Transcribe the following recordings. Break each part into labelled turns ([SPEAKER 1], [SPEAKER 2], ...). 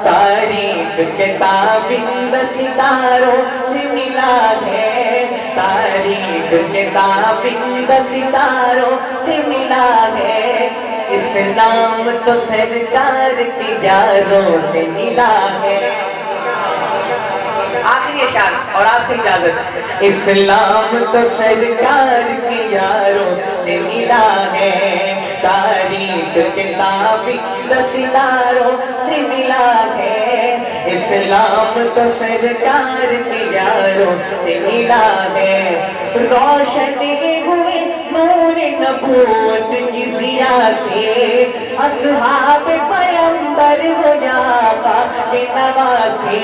[SPEAKER 1] تاریخ کے تابند ستاروں سے ملا ہے، تاریخ کے تابند ستاروں سے ملا ہے، اسلام تو سرکار کی یاروں سے ملا ہے۔ آخری اشعار اور آپ سے اجازت۔ اسلام تو سرکار کی یاروں سے ملا ہے، تاریخ کے تابند ستاروں سے ملا ہے، اسلام تو سرکار کی یاروں سے ملا ہے، روشن ہوئے نور نبوت کی ضیاء سے، اصحاب پیغمبر ہو آقا کے نواسے،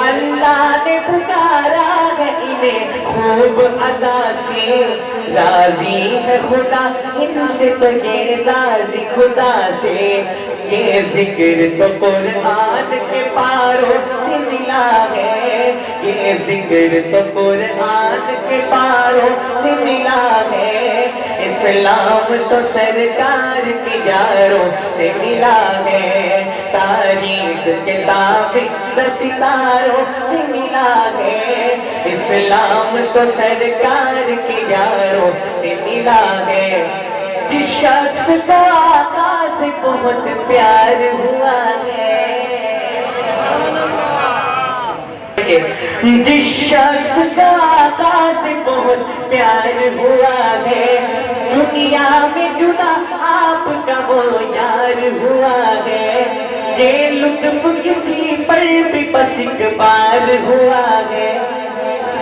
[SPEAKER 1] اللہ نے پکارا ہے انہیں خوب ادا سے، راضی ہے خدا ان سے تو یہ راضی خدا سے، یہ ذکر تو قرآن کے پاروں سے ملا ہے، یہ ذکر تو قرآن کے پاروں سے ملا ہے، اسلام تو سرکار کی یاروں سے ملا ہے، تاریخ کے تابند ستاروں سے ملا ہے، اسلام تو سرکار کی یاروں سے ملا ہے، جس شخص کو آقا سے بہت پیار ہوا ہے، جس شخص کو آقا سے بہت پیار ہوا ہے، دنیا میں جدا آپ کا وہ یار ہوا ہے، یہ لطف کسی پر بھی بس ایک بار ہوا ہے،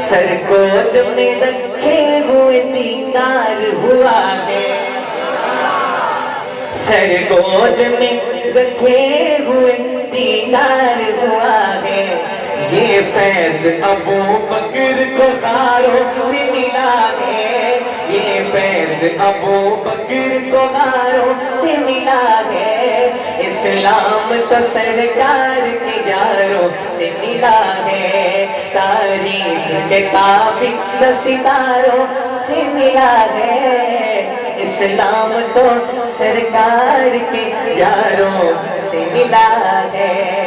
[SPEAKER 1] سر گود میں رکھے ہوئے دیدار ہوا ہے، سر گود میں رکھے ہوئے دیدار ہوا ہے، یہ فیض ابو بکر کو غاروں سے ملا ہے، یہ فیض ابو بکر کو غاروں سے ملا ہے، اسلام تو سرکار کی یاروں سے ملا ہے، تاریخ کے تابند ستاروں سے ملا ہے، اسلام تو سرکار کی یاروں سے ملا ہے۔